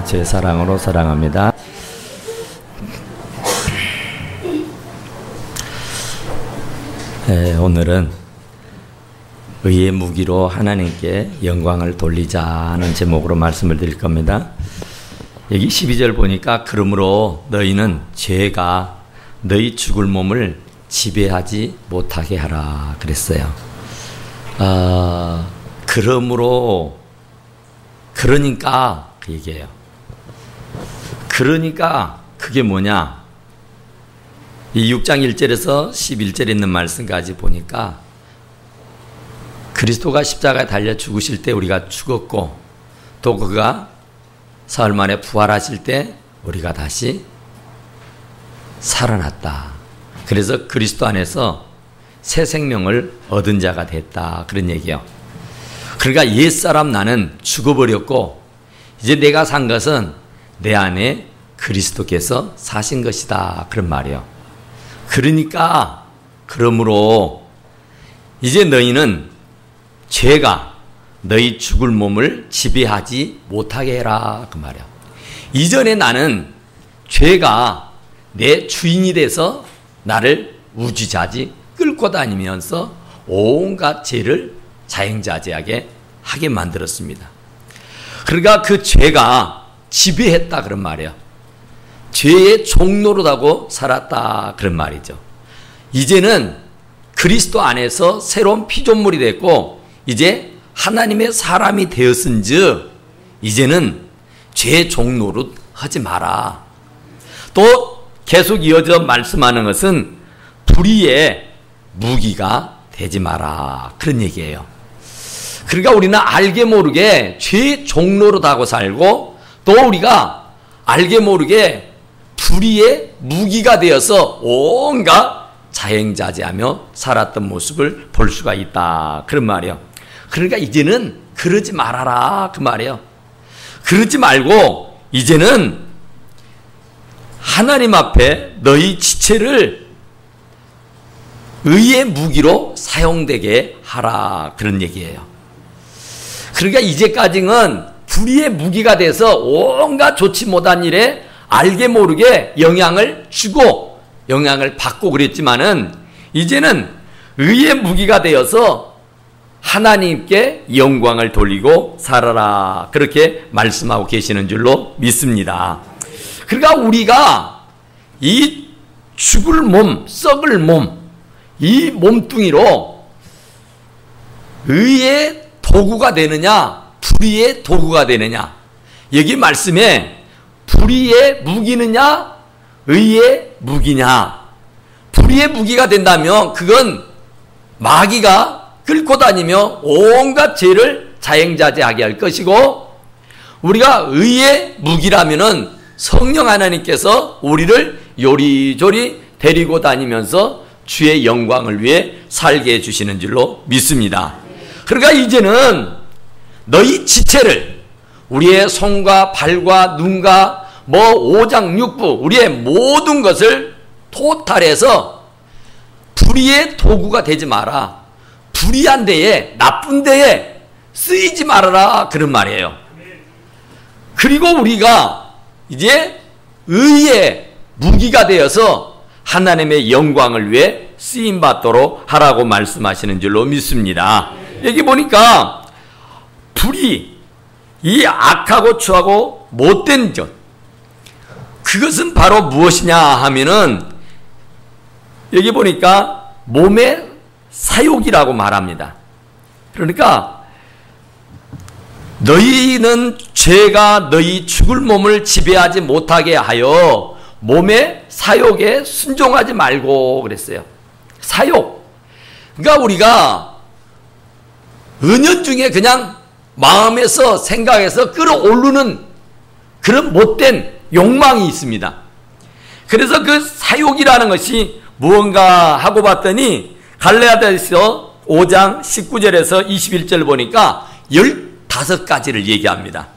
제 사랑으로 사랑합니다. 오늘은 의의 무기로 하나님께 영광을 돌리자는 제목으로 말씀을 드릴 겁니다. 여기 12절 보니까 그러므로 너희는 죄가 너희 죽을 몸을 지배하지 못하게 하라 그랬어요. 그러니까 그 얘기예요. 그러니까 그게 뭐냐? 이 6장 1절에서 11절에 있는 말씀까지 보니까 그리스도가 십자가에 달려 죽으실 때 우리가 죽었고, 또 그가 사흘 만에 부활하실 때 우리가 다시 살아났다. 그래서 그리스도 안에서 새 생명을 얻은 자가 됐다. 그런 얘기예요. 그러니까 옛사람 나는 죽어버렸고 이제 내가 산 것은 내 안에 그리스도께서 사신 것이다. 그런 말이에요. 그러니까 그러므로 이제 너희는 죄가 너희 죽을 몸을 지배하지 못하게 해라. 그 말이에요. 이전에 나는 죄가 내 주인이 돼서 나를 우지자지 끌고 다니면서 온갖 죄를 자행자재하게 하게 만들었습니다. 그러니까 그 죄가 지배했다 그런 말이에요. 죄의 종노릇하고 살았다 그런 말이죠. 이제는 그리스도 안에서 새로운 피조물이 됐고 이제 하나님의 사람이 되었은즉 이제는 죄 종노릇 하지 마라. 또 계속 이어져 말씀하는 것은 불의의 무기가 되지 마라. 그런 얘기예요. 그러니까 우리는 알게 모르게 죄 종노릇하고 살고 또 우리가 알게 모르게 불의의 무기가 되어서 온갖 자행자재하며 살았던 모습을 볼 수가 있다. 그런 말이에요. 그러니까 이제는 그러지 말아라. 그 말이에요. 그러지 말고 이제는 하나님 앞에 너희 지체를 의의 무기로 사용되게 하라. 그런 얘기예요. 그러니까 이제까지는 불의의 무기가 돼서 온갖 좋지 못한 일에 알게 모르게 영향을 주고 영향을 받고 그랬지만은 이제는 의의 무기가 되어서 하나님께 영광을 돌리고 살아라. 그렇게 말씀하고 계시는 줄로 믿습니다. 그러니까 우리가 이 죽을 몸, 썩을 몸, 이 몸뚱이로 의의 도구가 되느냐, 불의의 도구가 되느냐. 여기 말씀에 불의의 무기느냐, 의의 무기냐. 불의의 무기가 된다면 그건 마귀가 끌고 다니며 온갖 죄를 자행자재하게 할 것이고, 우리가 의의 무기라면은 성령 하나님께서 우리를 요리조리 데리고 다니면서 주의 영광을 위해 살게 해주시는 줄로 믿습니다. 그러니까 이제는 너희 지체를 우리의 손과 발과 눈과 오장육부 우리의 모든 것을 토탈해서 불의의 도구가 되지 마라. 불의한 데에 나쁜 데에 쓰이지 말아라. 그런 말이에요. 그리고 우리가 이제 의의 무기가 되어서 하나님의 영광을 위해 쓰임받도록 하라고 말씀하시는 줄로 믿습니다. 여기 보니까 불의, 이 악하고 추하고 못된 것, 그것은 바로 무엇이냐 하면은 여기 보니까 몸의 사욕이라고 말합니다. 그러니까 너희는 죄가 너희 죽을 몸을 지배하지 못하게 하여 몸의 사욕에 순종하지 말고 그랬어요. 사욕. 그러니까 우리가 은연중에 그냥 마음에서 생각해서 끌어오르는 그런 못된 욕망이 있습니다. 그래서 그 사욕이라는 것이 무언가 하고 봤더니 갈라디아서 5장 19절에서 21절 보니까 15가지를 얘기합니다.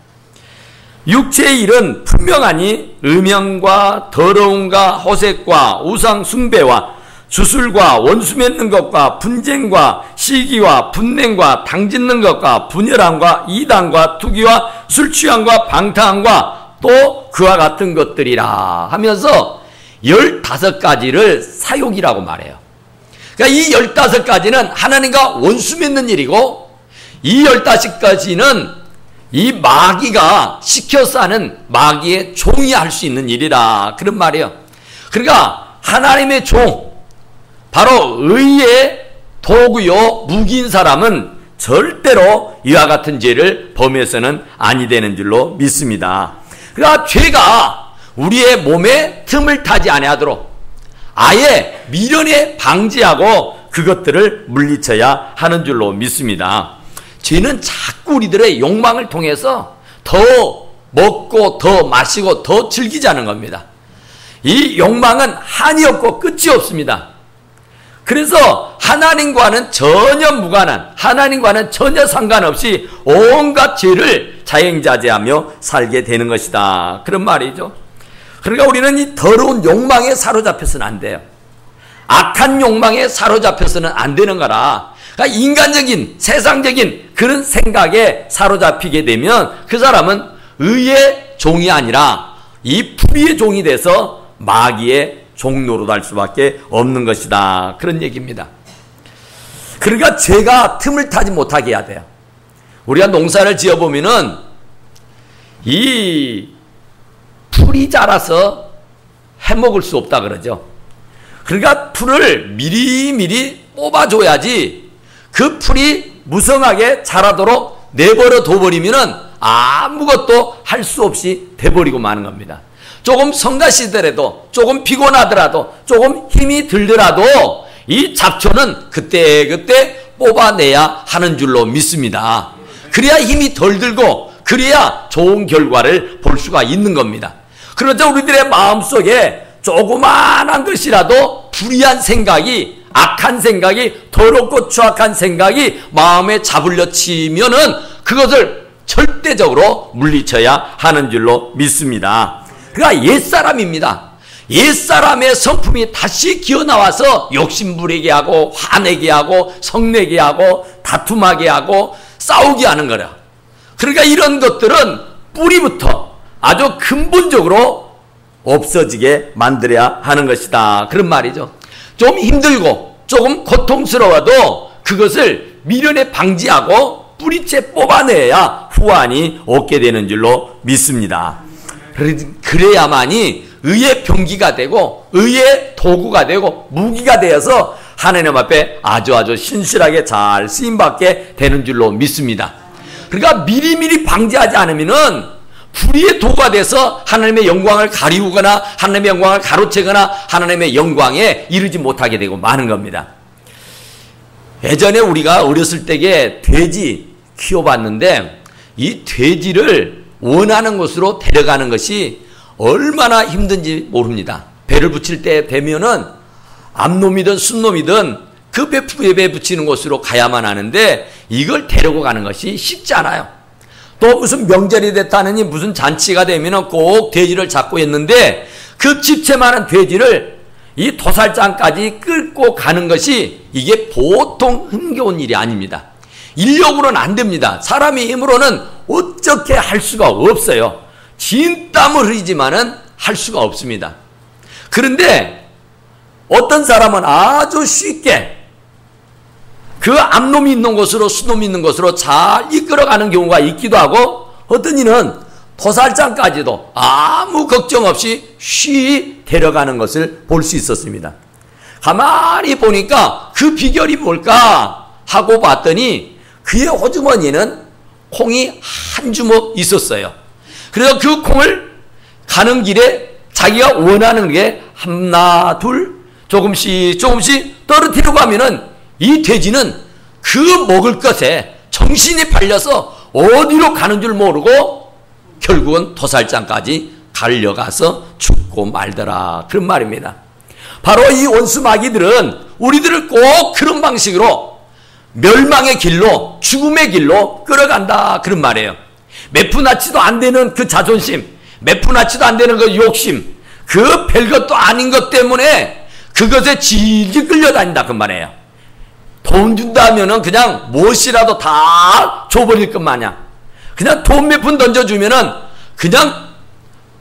육체의 일은 분명하니 음행과 더러움과 호색과 우상 숭배와 주술과 원수 맺는 것과 분쟁과 시기와 분냉과 당짓는 것과 분열함과 이단과 투기와 술취함과 방탕함과 또 그와 같은 것들이라 하면서 15가지를 사욕이라고 말해요. 그러니까 이 15가지는 하나님과 원수 맺는 일이고, 이 15가지는 이 마귀가 시켜서 하는 마귀의 종이 할 수 있는 일이라, 그런 말이에요. 그러니까 하나님의 종, 바로 의의 도구요 무기인 사람은 절대로 이와 같은 죄를 범해서는 아니 되는 줄로 믿습니다. 그러니까 죄가 우리의 몸에 틈을 타지 아니하도록 아예 미련에 방지하고 그것들을 물리쳐야 하는 줄로 믿습니다. 죄는 자꾸 우리들의 욕망을 통해서 더 먹고 더 마시고 더 즐기자는 겁니다. 이 욕망은 한이 없고 끝이 없습니다. 그래서 하나님과는 전혀 무관한, 하나님과는 전혀 상관없이 온갖 죄를 자행자제하며 살게 되는 것이다, 그런 말이죠. 그러니까 우리는 이 더러운 욕망에 사로잡혀서는 안 돼요. 악한 욕망에 사로잡혀서는 안 되는 거라. 그러니까 인간적인, 세상적인 그런 생각에 사로잡히게 되면 그 사람은 의의 종이 아니라 이 불의의 종이 돼서 마귀의 종로로 달 수밖에 없는 것이다, 그런 얘기입니다. 그러니까 죄가 틈을 타지 못하게 해야 돼요. 우리가 농사를 지어보면은 이 풀이 자라서 해먹을 수 없다 그러죠. 그러니까 풀을 미리미리 뽑아줘야지 그 풀이 무성하게 자라도록 내버려 둬버리면은 아무것도 할 수 없이 돼버리고 마는 겁니다. 조금 성가시더라도, 조금 피곤하더라도, 조금 힘이 들더라도 이 잡초는 그때그때 뽑아내야 하는 줄로 믿습니다. 그래야 힘이 덜 들고 그래야 좋은 결과를 볼 수가 있는 겁니다. 그러자 우리들의 마음속에 조그마한 것이라도 불의한 생각이, 악한 생각이, 더럽고 추악한 생각이 마음에 잡으려 치면은 그것을 절대적으로 물리쳐야 하는 줄로 믿습니다. 그러니까 옛사람입니다. 옛사람의 성품이 다시 기어나와서 욕심부리게 하고 화내게 하고 성내게 하고 다툼하게 하고 싸우게 하는 거라. 그러니까 이런 것들은 뿌리부터 아주 근본적으로 없어지게 만들어야 하는 것이다, 그런 말이죠. 좀 힘들고 조금 고통스러워도 그것을 미련에 방지하고 뿌리채 뽑아내야 후환이 얻게 되는 줄로 믿습니다. 그래야만이 의의 병기가 되고 의의 도구가 되고 무기가 되어서 하나님 앞에 아주 신실하게 잘 쓰임받게 되는 줄로 믿습니다. 그러니까 미리미리 방지하지 않으면은 불의의 도구가 돼서 하나님의 영광을 가리우거나 하나님의 영광을 가로채거나 하나님의 영광에 이르지 못하게 되고 마는 겁니다. 예전에 우리가 어렸을 때에 돼지 키워봤는데 이 돼지를 원하는 곳으로 데려가는 것이 얼마나 힘든지 모릅니다. 배를 붙일 때 되면은 암놈이든 순놈이든 그 배에 붙이는 곳으로 가야만 하는데 이걸 데리고 가는 것이 쉽지 않아요. 또 무슨 명절이 됐다느니 무슨 잔치가 되면은 꼭 돼지를 잡고 했는데 그 집채 많은 돼지를 이 도살장까지 끌고 가는 것이 이게 보통 흥겨운 일이 아닙니다. 인력으로는 안 됩니다. 사람의 힘으로는 어떻게 할 수가 없어요. 진땀을 흘리지만은 할 수가 없습니다. 그런데 어떤 사람은 아주 쉽게 그 암놈이 있는 곳으로 순놈이 있는 곳으로 잘 이끌어가는 경우가 있기도 하고 어떤 이는 도살장까지도 아무 걱정 없이 쉬이 데려가는 것을 볼 수 있었습니다. 가만히 보니까 그 비결이 뭘까 하고 봤더니 그의 호주머니에는 콩이 한 주먹 있었어요. 그래서 그 콩을 가는 길에 자기가 원하는 게 하나 둘 조금씩 떨어뜨리고 하면은 이 돼지는 그 먹을 것에 정신이 팔려서 어디로 가는 줄 모르고 결국은 도살장까지 달려가서 죽고 말더라, 그런 말입니다. 바로 이 원수 마귀들은 우리들을 꼭 그런 방식으로 멸망의 길로, 죽음의 길로 끌어간다, 그런 말이에요. 몇 푼아치도 안 되는 그 자존심, 몇 푼아치도 안 되는 그 욕심, 그 별것도 아닌 것 때문에 그것에 질질 끌려다닌다, 그 말이에요. 돈 준다면은 그냥 무엇이라도 다 줘버릴 것 마냥, 그냥 돈 몇 푼 던져주면은 그냥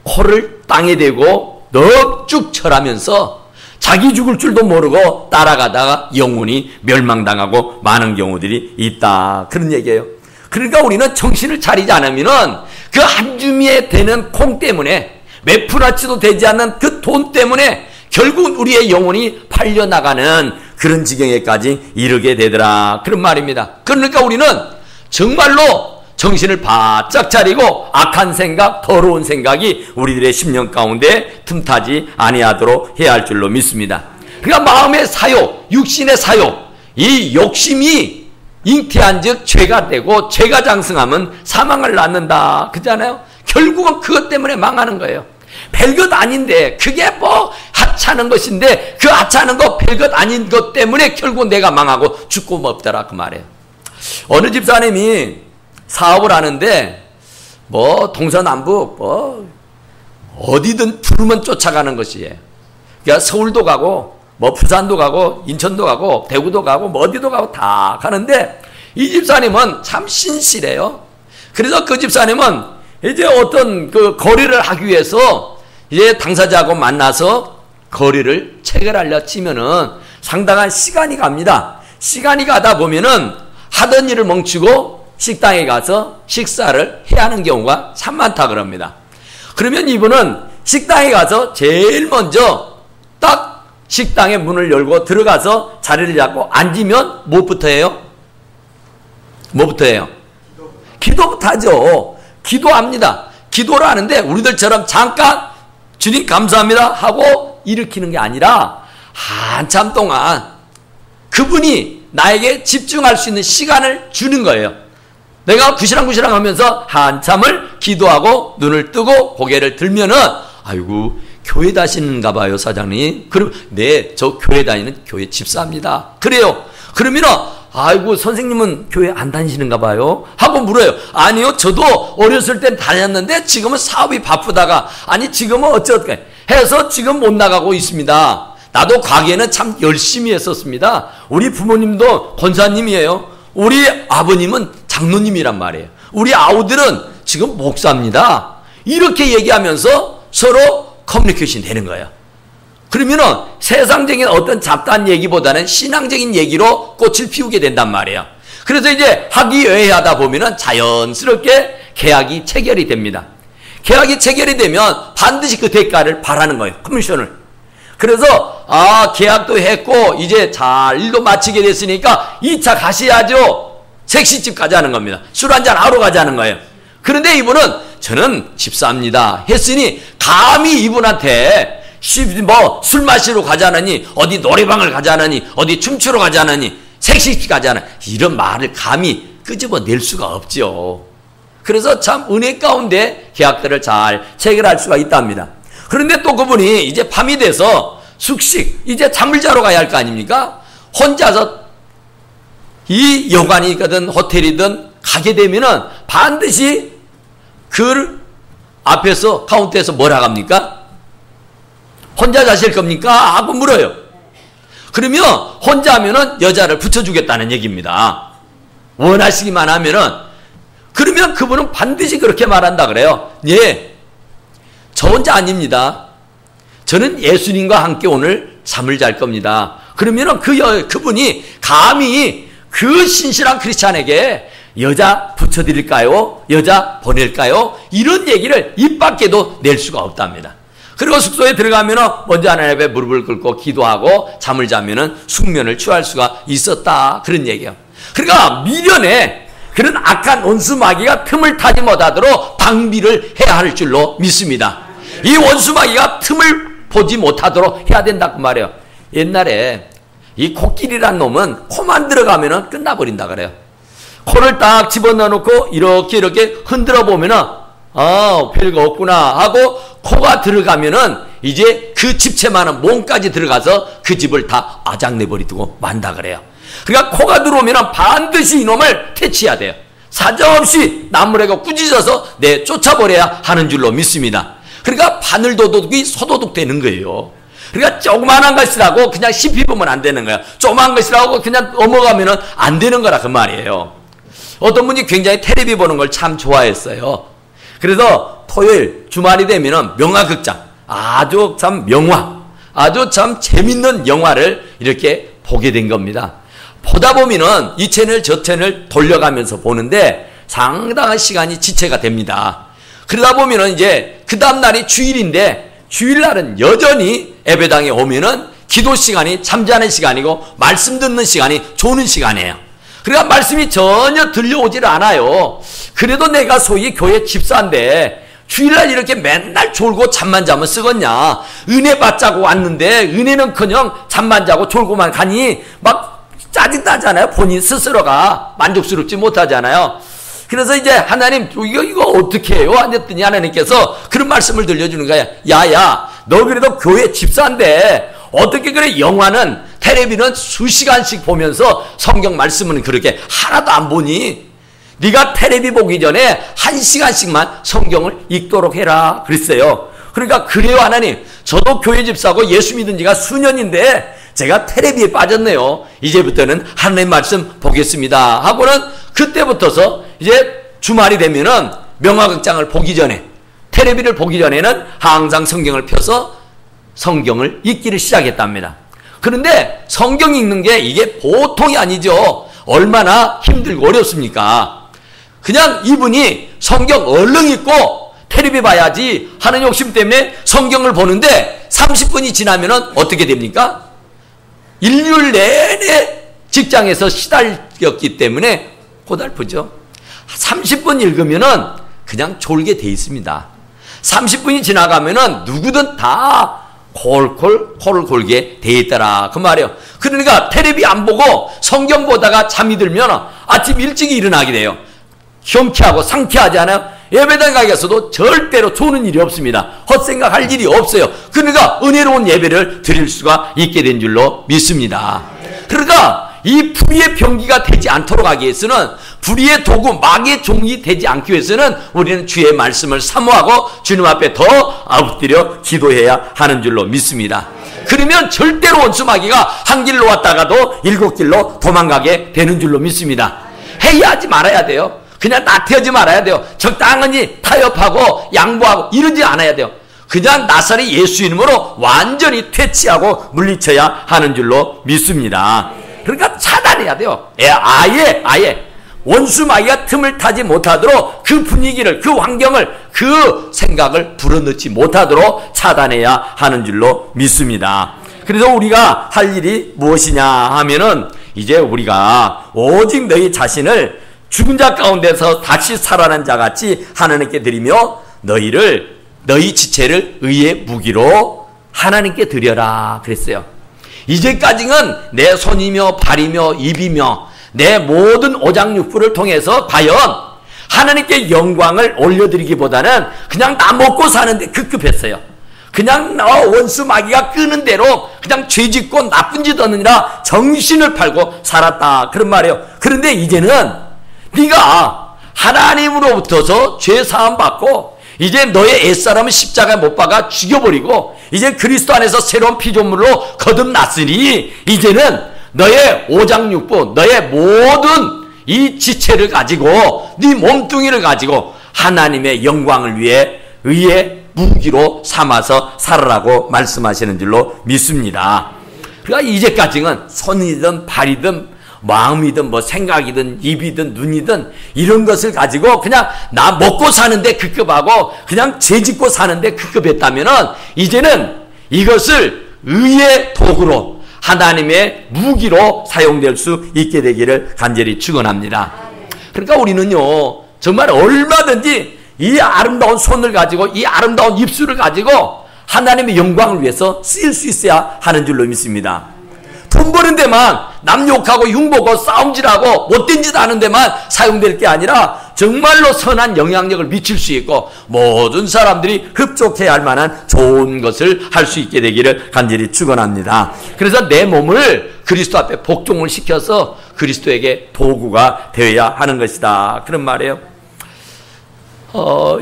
코를 땅에 대고 넋쭉 철하면서 자기 죽을 줄도 모르고 따라가다가 영혼이 멸망당하고 많은 경우들이 있다. 그런 얘기예요. 그러니까 우리는 정신을 차리지 않으면은 그 한 주미에 되는 콩 때문에 몇 푼어치도 되지 않는 그 돈 때문에 결국 우리의 영혼이 팔려나가는 그런 지경에까지 이르게 되더라. 그런 말입니다. 그러니까 우리는 정말로 정신을 바짝 차리고 악한 생각, 더러운 생각이 우리들의 심령 가운데 틈타지 아니하도록 해야 할 줄로 믿습니다. 그러니까 마음의 사욕, 육신의 사욕, 이 욕심이 잉태한 즉 죄가 되고 죄가 장성하면 사망을 낳는다. 그잖아요. 결국은 그것 때문에 망하는 거예요. 별것 아닌데 그게 뭐 하찮은 것인데 그 하찮은 거 별것 아닌 것 때문에 결국 내가 망하고 죽고 없더라 그 말이에요. 어느 집사님이 사업을 하는데 뭐 동서남북 뭐 어디든 부르면 쫓아가는 것이에요. 그러니까 서울도 가고 뭐 부산도 가고 인천도 가고 대구도 가고 뭐 어디도 가고 다 가는데 이 집사님은 참 신실해요. 그래서 그 집사님은 이제 어떤 그 거래를 하기 위해서 이제 당사자하고 만나서 거래를 체결하려 치면은 상당한 시간이 갑니다. 시간이 가다 보면은 하던 일을 멈추고 식당에 가서 식사를 해야 하는 경우가 참 많다 그럽니다. 그러면 이분은 식당에 가서 제일 먼저 딱 식당의 문을 열고 들어가서 자리를 잡고 앉으면 뭐부터 해요? 뭐부터 해요? 기도부터 하죠. 기도합니다. 기도를 하는데 우리들처럼 잠깐 주님 감사합니다 하고 일으키는 게 아니라 한참 동안 그분이 나에게 집중할 수 있는 시간을 주는 거예요. 내가 구시랑구시랑 하면서 한참을 기도하고 눈을 뜨고 고개를 들면은 아이고 교회 다니는가 봐요 사장님. 그럼 네 저 교회 다니는 교회 집사입니다. 그래요. 그러면은 아이고 선생님은 교회 안 다니시는가 봐요 하고 물어요. 아니요 저도 어렸을 땐 다녔는데 지금은 사업이 바쁘다가 아니 지금은 어쩌게 해서 지금 못 나가고 있습니다. 나도 과거에는 참 열심히 했었습니다. 우리 부모님도 권사님이에요. 우리 아버님은 장로님이란 말이에요. 우리 아우들은 지금 목사입니다. 이렇게 얘기하면서 서로 커뮤니케이션 되는 거예요. 그러면은 세상적인 어떤 잡다한 얘기보다는 신앙적인 얘기로 꽃을 피우게 된단 말이에요. 그래서 이제 화기애애하다 보면은 자연스럽게 계약이 체결이 됩니다. 계약이 체결이 되면 반드시 그 대가를 바라는 거예요. 커미션을. 그래서 계약도 했고 이제 잘 일도 마치게 됐으니까 2차 가셔야죠. 색시집 가자는 겁니다. 술 한잔 하러 가자는 거예요. 그런데 이분은 저는 집사입니다 했으니 감히 이분한테 뭐 술 마시러 가자느니 어디 노래방을 가자느니 어디 춤추러 가자느니 색시집 가자느니 이런 말을 감히 끄집어낼 수가 없죠. 그래서 참 은혜 가운데 계약들을 잘 체결할 수가 있답니다. 그런데 또 그분이 이제 밤이 돼서 숙식 이제 잠을 자러 가야 할 거 아닙니까? 혼자서 이 여관이든 호텔이든 가게 되면은 반드시 그 앞에서 카운터에서 뭐라 합니까? 혼자 자실 겁니까? 하고 물어요. 그러면 혼자 하면은 여자를 붙여주겠다는 얘기입니다. 원하시기만 하면은. 그러면 그분은 반드시 그렇게 말한다 그래요. 예, 저 혼자 아닙니다. 저는 예수님과 함께 오늘 잠을 잘 겁니다. 그러면은 그분이 감히 그 신실한 크리스찬에게 여자 붙여드릴까요? 여자 보낼까요? 이런 얘기를 입 밖에도 낼 수가 없답니다. 그리고 숙소에 들어가면은 먼저 하나님의 무릎을 꿇고 기도하고 잠을 자면은 숙면을 취할 수가 있었다. 그런 얘기예요. 그러니까 미련에 그런 악한 원수 마귀가 틈을 타지 못하도록 방비를 해야 할 줄로 믿습니다. 이 원수 마귀가 틈을 보지 못하도록 해야 된다 그 말이에요. 옛날에 이 코끼리란 놈은 코만 들어가면은 끝나버린다 그래요. 코를 딱 집어넣어 놓고 이렇게 흔들어 보면은 별거 없구나 하고 코가 들어가면은 이제 그 집채만한 몸까지 들어가서 그 집을 다 아작내버리고 만다 그래요. 그러니까 코가 들어오면은 반드시 이놈을 퇴치해야 돼요. 사정없이 나무래가 꾸짖어서 쫓아버려야 하는 줄로 믿습니다. 그러니까 바늘도둑이 소도둑 되는 거예요. 그러니까 조그만한 것이라고 그냥 씹히면 안 되는 거야. 조그만 것이라고 그냥 넘어가면은 안 되는 거라 그 말이에요. 어떤 분이 굉장히 텔레비 보는 걸 참 좋아했어요. 그래서 토요일, 주말이 되면은 명화극장, 아주 참 명화, 아주 참 재밌는 영화를 이렇게 보게 된 겁니다. 보다 보면은 이 채널 저 채널 돌려가면서 보는데 상당한 시간이 지체가 됩니다. 그러다 보면은 이제 그 다음날이 주일인데 주일날은 여전히 예배당에 오면은 기도 시간이 잠자는 시간이고 말씀 듣는 시간이 조는 시간이에요. 그러니까 말씀이 전혀 들려오질 않아요. 그래도 내가 소위 교회 집사인데 주일날 이렇게 맨날 졸고 잠만 자면 쓰겄냐. 은혜 받자고 왔는데 은혜는커녕 잠만 자고 졸고만 가니 막 짜증나잖아요. 본인 스스로가 만족스럽지 못하잖아요. 그래서 이제 하나님 이거 어떻게 해요? 하랬더니 하나님께서 그런 말씀을 들려주는 거야. 야야 너 그래도 교회 집사인데 어떻게 그래 영화는 텔레비는 수시간씩 보면서 성경 말씀은 그렇게 하나도 안 보니? 네가 텔레비 보기 전에 1시간씩만 성경을 읽도록 해라 그랬어요. 그러니까 그래요 하나님. 저도 교회 집사고 예수 믿은 지가 수년인데 제가 텔레비에 빠졌네요. 이제부터는 하나님 말씀 보겠습니다 하고는 그때부터서 이제 주말이 되면은 명화극장을 보기 전에 텔레비를 보기 전에는 항상 성경을 펴서 성경을 읽기를 시작했답니다. 그런데 성경 읽는 게 이게 보통이 아니죠. 얼마나 힘들고 어렵습니까? 그냥 이분이 성경 얼른 읽고 텔레비 봐야지 하는 욕심 때문에 성경을 보는데 30분이 지나면은 어떻게 됩니까? 일요일 내내 직장에서 시달렸기 때문에 고달프죠. 30분 읽으면은 그냥 졸게 돼 있습니다. 30분이 지나가면은 누구든 다 코를 골게 돼 있더라 그 말이에요. 그러니까 텔레비 안 보고 성경 보다가 잠이 들면 아침 일찍 일어나게 돼요. 경쾌하고 상쾌하지 않아요? 예배당 가겠어도 절대로 조는 일이 없습니다. 헛생각할 일이 없어요. 그러니까 은혜로운 예배를 드릴 수가 있게 된 줄로 믿습니다. 그러니까 이 불의의 병기가 되지 않도록 하기 위해서는 불의의 도구 마귀의 종이 되지 않기 위해서는 우리는 주의 말씀을 사모하고 주님 앞에 더 엎드려 기도해야 하는 줄로 믿습니다. 그러면 절대로 원수 마귀가 한 길로 왔다가도 7길로 도망가게 되는 줄로 믿습니다. 해이하지 말아야 돼요. 그냥 나태하지 말아야 돼요. 적당히 타협하고 양보하고 이러지 않아야 돼요. 그냥 나사렛 예수 이름으로 완전히 퇴치하고 물리쳐야 하는 줄로 믿습니다. 그러니까 차단해야 돼요. 아예 원수 마귀가 틈을 타지 못하도록 그 분위기를, 그 환경을, 그 생각을 불어넣지 못하도록 차단해야 하는 줄로 믿습니다. 그래서 우리가 할 일이 무엇이냐 하면은 이제 우리가 오직 너희 자신을 죽은 자 가운데서 다시 살아난 자 같이 하나님께 드리며 너희 지체를 의의 무기로 하나님께 드려라 그랬어요. 이제까지는 내 손이며 발이며 입이며 내 모든 오장육부를 통해서 과연 하나님께 영광을 올려드리기보다는 그냥 나 먹고 사는데 급급했어요. 그냥 원수 마귀가 끄는 대로 그냥 죄짓고 나쁜 짓 하느니라 정신을 팔고 살았다 그런 말이에요. 그런데 이제는 네가 하나님으로부터서 죄 사함 받고 이제 너의 옛사람은 십자가에 못 박아 죽여버리고 이제 그리스도 안에서 새로운 피조물로 거듭났으니 이제는 너의 오장육부 너의 모든 이 지체를 가지고 네 몸뚱이를 가지고 하나님의 영광을 위해 의의 무기로 삼아서 살아라고 말씀하시는 줄로 믿습니다. 그러니까 이제까지는 손이든 발이든 마음이든 뭐 생각이든 입이든 눈이든 이런 것을 가지고 그냥 나 먹고 사는데 급급하고 그냥 죄짓고 사는데 급급했다면은 이제는 이것을 의의 도구로 하나님의 무기로 사용될 수 있게 되기를 간절히 축원합니다. 그러니까 우리는요 정말 얼마든지 이 아름다운 손을 가지고 이 아름다운 입술을 가지고 하나님의 영광을 위해서 쓰일 수 있어야 하는 줄로 믿습니다. 돈 버는 데만 남 욕하고 흉보고 싸움질하고 못된 짓 하는 데만 사용될 게 아니라 정말로 선한 영향력을 미칠 수 있고 모든 사람들이 흡족해야 할 만한 좋은 것을 할 수 있게 되기를 간절히 축원합니다. 그래서 내 몸을 그리스도 앞에 복종을 시켜서 그리스도에게 도구가 되어야 하는 것이다 그런 말이에요.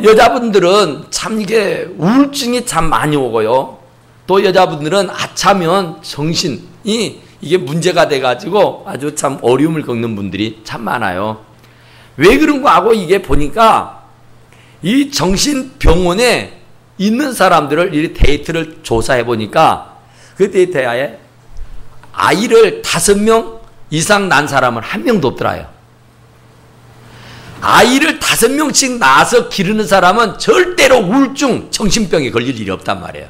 여자분들은 참 이게 우울증이 참 많이 오고요. 또 여자분들은 아차면 정신이 이게 문제가 돼가지고 아주 참 어려움을 겪는 분들이 참 많아요. 왜 그런가 하고 이게 보니까 이 정신병원에 있는 사람들을 이 데이터를 조사해 보니까 그 데이터에 아이를 5명 이상 낳은 사람은 1명도 없더라요. 아이를 5명씩 낳아서 기르는 사람은 절대로 우울증, 정신병에 걸릴 일이 없단 말이에요.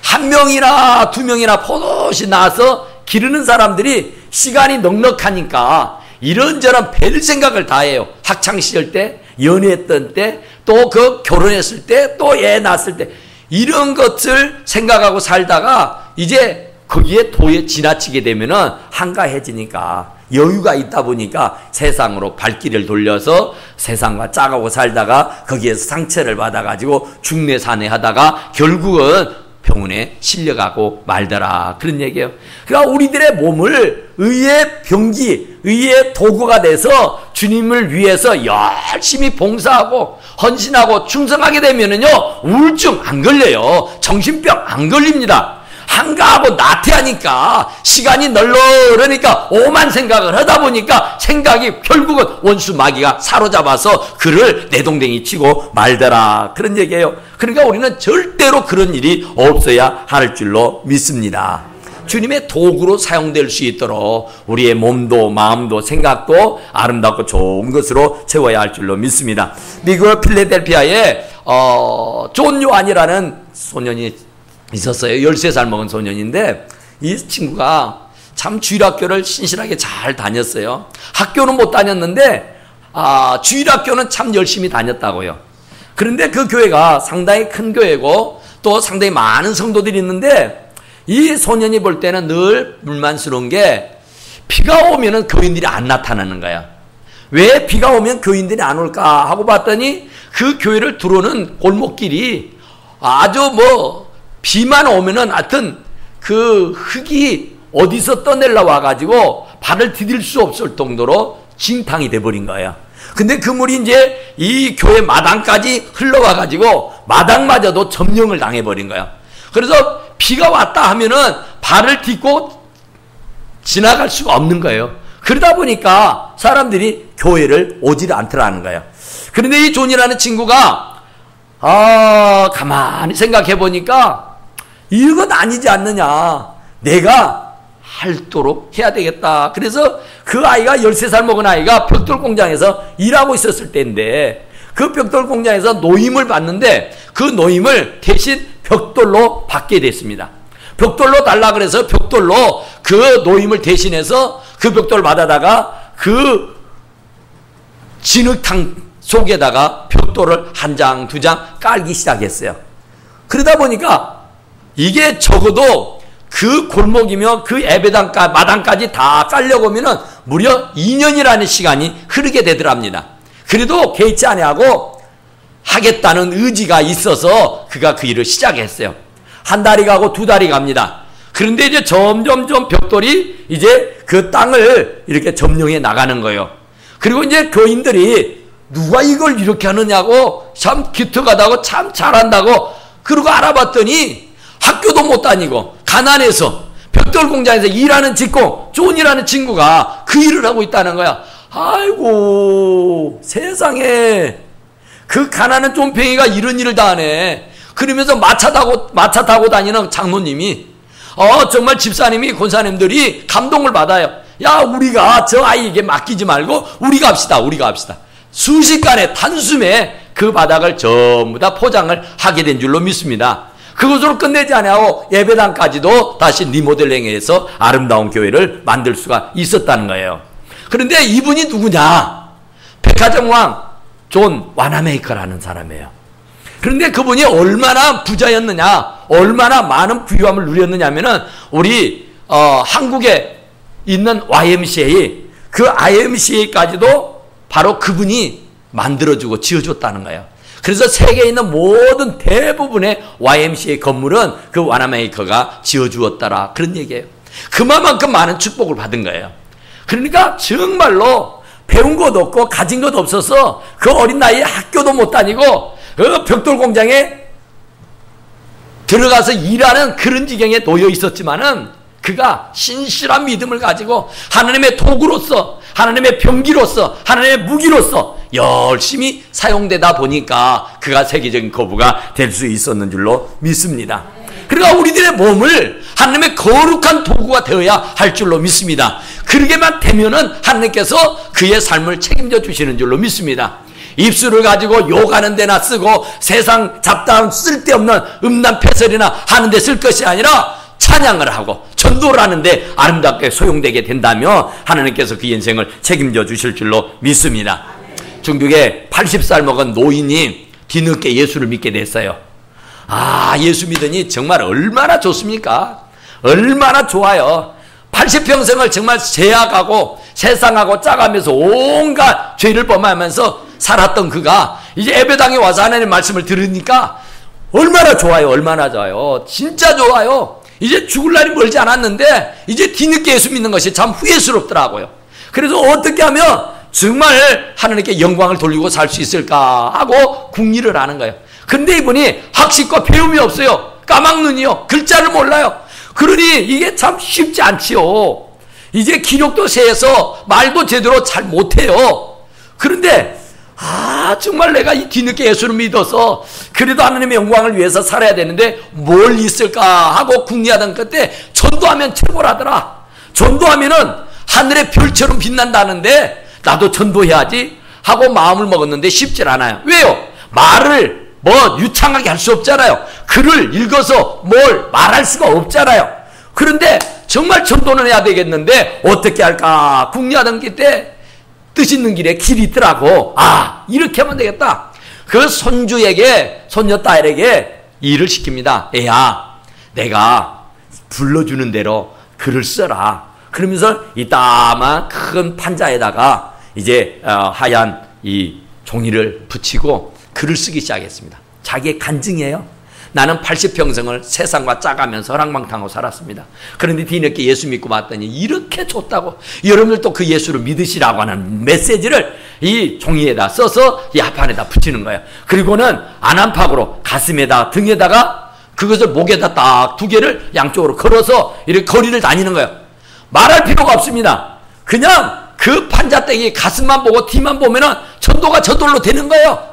1명이나 2명이나 포도시 낳아서 기르는 사람들이 시간이 넉넉하니까 이런저런 별 생각을 다 해요. 학창시절 때, 연애했던 때, 또 그 결혼했을 때, 또 애 낳았을 때 이런 것을 생각하고 살다가 이제 거기에 도에 지나치게 되면은 한가해지니까 여유가 있다 보니까 세상으로 발길을 돌려서 세상과 짜가고 살다가 거기에서 상처를 받아가지고 중내산해 하다가 결국은 병원에 실려가고 말더라. 그런 얘기예요. 그러니까 우리들의 몸을 의의 병기, 의의 도구가 돼서 주님을 위해서 열심히 봉사하고 헌신하고 충성하게 되면은요, 우울증 안 걸려요. 정신병 안 걸립니다. 한가하고 나태하니까 시간이 널널하니까 오만 생각을 하다 보니까 생각이 결국은 원수 마귀가 사로잡아서 그를 내동댕이 치고 말더라. 그런 얘기예요. 그러니까 우리는 절대로 그런 일이 없어야 할 줄로 믿습니다. 주님의 도구로 사용될 수 있도록 우리의 몸도 마음도 생각도 아름답고 좋은 것으로 채워야 할 줄로 믿습니다. 미국 필라델피아에 존 요한이라는 소년이 있었어요. 13살 먹은 소년인데 이 친구가 참 주일학교를 신실하게 잘 다녔어요. 학교는 못 다녔는데 주일학교는 참 열심히 다녔다고요. 그런데 그 교회가 상당히 큰 교회고 또 상당히 많은 성도들이 있는데 이 소년이 볼 때는 늘 불만스러운 게 비가 오면은 교인들이 안 나타나는 거야. 왜 비가 오면 교인들이 안 올까 하고 봤더니 그 교회를 들어오는 골목길이 아주 비만 오면은 하여튼 그 흙이 어디서 떠내려 와가지고 발을 디딜 수 없을 정도로 진탕이 돼버린 거예요. 근데 그 물이 이제 이 교회 마당까지 흘러와가지고 마당마저도 점령을 당해버린 거야. 그래서 비가 왔다 하면은 발을 딛고 지나갈 수가 없는 거예요. 그러다 보니까 사람들이 교회를 오지를 않더라는 거예요. 그런데 이 존이라는 친구가 가만히 생각해 보니까 이건 아니지 않느냐. 내가 할도록 해야 되겠다. 그래서 그 아이가 13살 먹은 아이가 벽돌 공장에서 일하고 있었을 때인데 그 벽돌 공장에서 노임을 받는데 그 노임을 대신 벽돌로 받게 됐습니다. 벽돌로 달라 그래서 벽돌로 그 노임을 대신해서 그 벽돌 받아다가 그 진흙탕 속에다가 벽돌을 한 장, 두 장 깔기 시작했어요. 그러다 보니까 이게 적어도 그 골목이며 그 예배당 마당까지 다 깔려고 하면은 무려 2년이라는 시간이 흐르게 되더랍니다. 그래도 개의치 아니하고 하겠다는 의지가 있어서 그가 그 일을 시작했어요. 한 달이 가고 2달이 갑니다. 그런데 이제 점점점 벽돌이 이제 그 땅을 이렇게 점령해 나가는 거예요. 그리고 이제 교인들이 누가 이걸 이렇게 하느냐고 참 기특하다고 참 잘한다고 그러고 알아봤더니 학교도 못 다니고 가난해서 벽돌 공장에서 일하는 직공 존이라는 친구가 그 일을 하고 있다는 거야. 아이고 세상에 그 가난한 쫌팽이가 이런 일을 다 하네. 그러면서 마차 타고 다니는 장로님이 정말 집사님이 권사님들이 감동을 받아요. 야 우리가 저 아이에게 맡기지 말고 우리가 합시다. 순식간에 단숨에 그 바닥을 전부 다 포장을 하게 된 줄로 믿습니다. 그것으로 끝내지 않고 예배당까지도 다시 리모델링해서 아름다운 교회를 만들 수가 있었다는 거예요. 그런데 이분이 누구냐? 백화점왕 존 와나메이커라는 사람이에요. 그런데 그분이 얼마나 부자였느냐, 얼마나 많은 부유함을 누렸느냐 하면은 우리 한국에 있는 YMCA, 그 IMCA까지도 바로 그분이 만들어주고 지어줬다는 거예요. 그래서 세계에 있는 모든 대부분의 YMCA 건물은 그 와나메이커가 지어주었다라 그런 얘기예요. 그만큼 많은 축복을 받은 거예요. 그러니까 정말로 배운 것 없고 가진 것 없어서 그 어린 나이에 학교도 못 다니고 그 벽돌 공장에 들어가서 일하는 그런 지경에 놓여 있었지만은 그가 신실한 믿음을 가지고 하나님의 도구로서 하나님의 병기로서 하나님의 무기로서 열심히 사용되다 보니까 그가 세계적인 거부가 될 수 있었는 줄로 믿습니다. 그러니까 우리들의 몸을 하나님의 거룩한 도구가 되어야 할 줄로 믿습니다. 그러게만 되면은 하나님께서 그의 삶을 책임져 주시는 줄로 믿습니다. 입술을 가지고 욕하는 데나 쓰고 세상 잡다한 쓸데없는 음란 패설이나 하는 데 쓸 것이 아니라 찬양을 하고 전도를 하는데 아름답게 소용되게 된다면 하나님께서 그 인생을 책임져 주실 줄로 믿습니다. 중국에 80살 먹은 노인이 뒤늦게 예수를 믿게 됐어요. 예수 믿으니 정말 얼마나 좋습니까? 얼마나 좋아요. 80평생을 정말 제약하고 세상하고 짜가면서 온갖 죄를 범하면서 살았던 그가 이제 예배당에 와서 하나님의 말씀을 들으니까 얼마나 좋아요. 얼마나 좋아요. 진짜 좋아요. 이제 죽을 날이 멀지 않았는데 이제 뒤늦게 예수 믿는 것이 참 후회스럽더라고요. 그래서 어떻게 하면 정말 하나님께 영광을 돌리고 살 수 있을까 하고 궁리를 하는 거예요. 근데 이분이 학식과 배움이 없어요. 까막눈이요. 글자를 몰라요. 그러니 이게 참 쉽지 않지요. 이제 기력도 세해서 말도 제대로 잘 못해요. 그런데 정말 내가 이 뒤늦게 예수를 믿어서 그래도 하나님의 영광을 위해서 살아야 되는데 뭘 있을까 하고 궁리하던 그때 전도하면 최고라더라. 전도하면은 하늘의 별처럼 빛난다는데 나도 전도해야지 하고 마음을 먹었는데 쉽질 않아요. 왜요? 말을 유창하게 할 수 없잖아요. 글을 읽어서 뭘 말할 수가 없잖아요. 그런데 정말 전도는 해야 되겠는데 어떻게 할까 궁리하던 그때 뜻 있는 길에 길이 있더라고. 이렇게 하면 되겠다. 그 손주에게 손녀딸에게 일을 시킵니다. 애야, 내가 불러주는 대로 글을 써라. 그러면서 이따만 큰 판자에다가 이제 하얀 이 종이를 붙이고 글을 쓰기 시작했습니다. 자기의 간증이에요. 나는 80평생을 세상과 짜가면서 허랑방탕하고 살았습니다. 그런데 뒤늦게 예수 믿고 봤더니 이렇게 좋다고. 여러분들도 그 예수를 믿으시라고 하는 메시지를 이 종이에다 써서 이 합판에다 붙이는 거예요. 그리고는 안안팍으로 가슴에다 등에다가 그것을 목에다 딱 2개를 양쪽으로 걸어서 이렇게 거리를 다니는 거예요. 말할 필요가 없습니다. 그냥 그 판자땡이 가슴만 보고 뒤만 보면은 전도가 저절로 되는 거예요.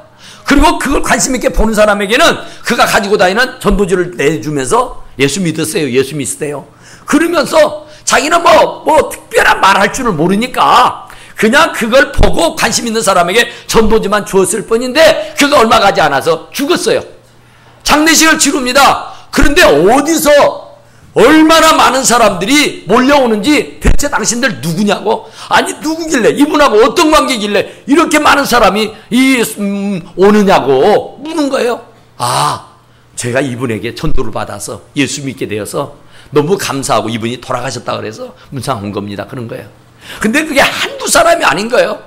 그리고 그걸 관심 있게 보는 사람에게는 그가 가지고 다니는 전도지를 내주면서 예수 믿으세요. 예수 믿으세요. 그러면서 자기는 특별한 말할 줄을 모르니까 그냥 그걸 보고 관심 있는 사람에게 전도지만 주었을 뿐인데 그가 얼마 가지 않아서 죽었어요. 장례식을 치릅니다. 그런데 어디서 얼마나 많은 사람들이 몰려오는지 대체 당신들 누구냐고? 아니 누구길래 이분하고 어떤 관계길래 이렇게 많은 사람이 오느냐고 묻는 거예요. 제가 이분에게 전도를 받아서 예수 믿게 되어서 너무 감사하고 이분이 돌아가셨다 그래서 문상 온 겁니다. 그런 거예요. 근데 그게 한두 사람이 아닌 거예요.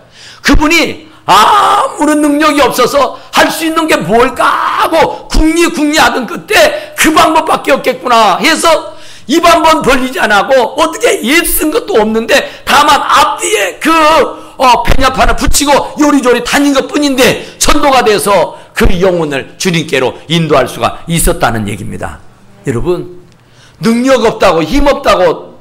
그분이 아무런 능력이 없어서 할 수 있는 게 뭘까 하고 궁리하던 그때 그 방법밖에 없겠구나 해서 입 한 번 벌리지 않고 어떻게 예 쓴 것도 없는데 다만 앞뒤에 그 펜옆 하나 붙이고 요리조리 다닌 것 뿐인데 전도가 돼서 그 영혼을 주님께로 인도할 수가 있었다는 얘기입니다. 여러분 능력 없다고 힘 없다고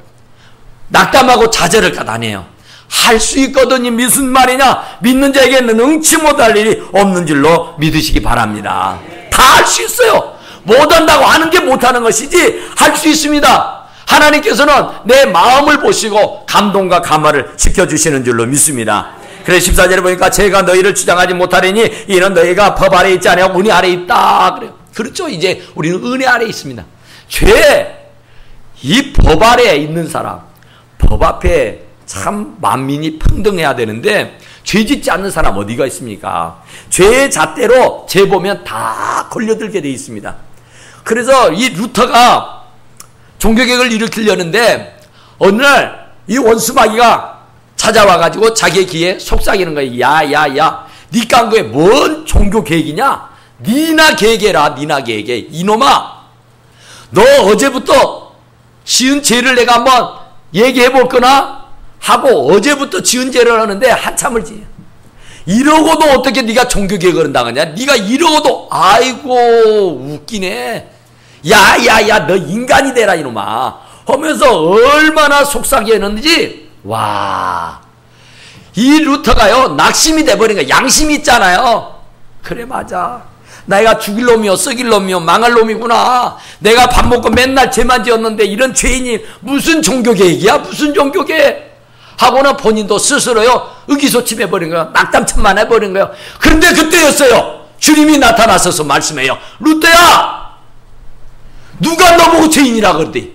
낙담하고 좌절할까 다네요. 할 수 있거든요. 무슨 말이냐? 믿는 자에게는 능치 못할 일이 없는 줄로 믿으시기 바랍니다. 다 할 수 있어요. 못한다고 하는 게 못하는 것이지 할 수 있습니다. 하나님께서는 내 마음을 보시고 감동과 감화를 시켜주시는 줄로 믿습니다. 그래서 14절에 보니까 제가 너희를 주장하지 못하리니 이는 너희가 법 아래 있지 아니하고 은혜 아래 있다 그래요. 그렇죠. 이제 우리는 은혜 아래 있습니다. 이 법 아래에 있는 사람, 법 앞에 참 만민이 평등해야 되는데 죄 짓지 않는 사람 어디가 있습니까? 죄의 잣대로 죄 보면 다 걸려들게 돼 있습니다. 그래서 이 루터가 종교개혁을 일으키려는데 어느 날 이 원수마귀가 찾아와가지고 자기의 귀에 속삭이는 거예요. 야야야 니가 한 거에 뭔 종교개혁이냐? 니나 개개라. 니나 개개. 이놈아 너 어제부터 지은 죄를 내가 한번 얘기해 볼 거나 하고 어제부터 지은 죄를 하는데 한참을 지어. 이러고도 어떻게 네가 종교개혁을 한다느냐? 네가 이러고도 아이고 웃기네. 야야야 너 인간이 되라 이놈아 하면서 얼마나 속삭이었는지 와 이 루터가요, 낙심이 돼버린 거야. 양심이 있잖아요. 그래, 맞아. 내가 죽일 놈이요, 썩일 놈이요, 망할 놈이구나. 내가 밥 먹고 맨날 죄만 지었는데 이런 죄인이 무슨 종교개혁이야? 무슨 종교개혁? 하고는 본인도 스스로요, 의기소침해버린 거야. 낙담천만해버린 거야. 그런데 그때였어요. 주님이 나타나셔서 말씀해요. 루터야! 누가 너보고 죄인이라 그러대?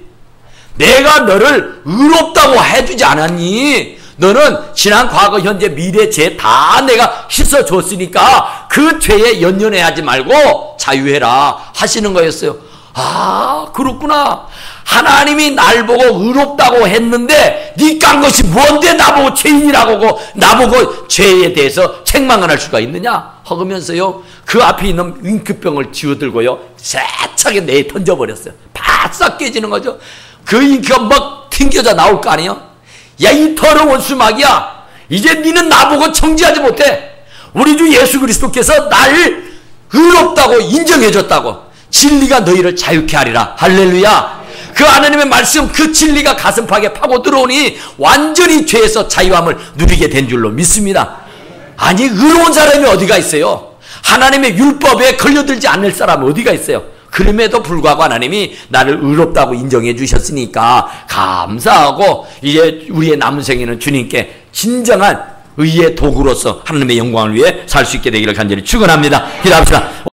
내가 너를 의롭다고 해주지 않았니? 너는 지난 과거 현재 미래 죄 다 내가 씻어줬으니까 그 죄에 연연해하지 말고 자유해라 하시는 거였어요. 아, 그렇구나. 하나님이 날 보고 의롭다고 했는데 니 깐 것이 뭔데 나보고 죄인이라고 하고 나보고 죄에 대해서 책망을 할 수가 있느냐 하면서요, 그 앞에 있는 잉크병을 쥐어들고요 세차게 내에 던져버렸어요. 바싹 깨지는 거죠. 그 잉크가 막 튕겨져 나올 거 아니에요. 야, 이 더러운 수막이야. 이제 니는 나보고 청지하지 못해. 우리 주 예수 그리스도께서 나를 의롭다고 인정해줬다고. 진리가 너희를 자유케 하리라. 할렐루야. 그 하나님의 말씀, 그 진리가 가슴팍에 파고 들어오니 완전히 죄에서 자유함을 누리게 된 줄로 믿습니다. 아니, 의로운 사람이 어디가 있어요? 하나님의 율법에 걸려들지 않을 사람이 어디가 있어요? 그럼에도 불구하고 하나님이 나를 의롭다고 인정해 주셨으니까 감사하고 이제 우리의 남은 생에는 주님께 진정한 의의 도구로서 하나님의 영광을 위해 살 수 있게 되기를 간절히 축원합니다. 기도합시다.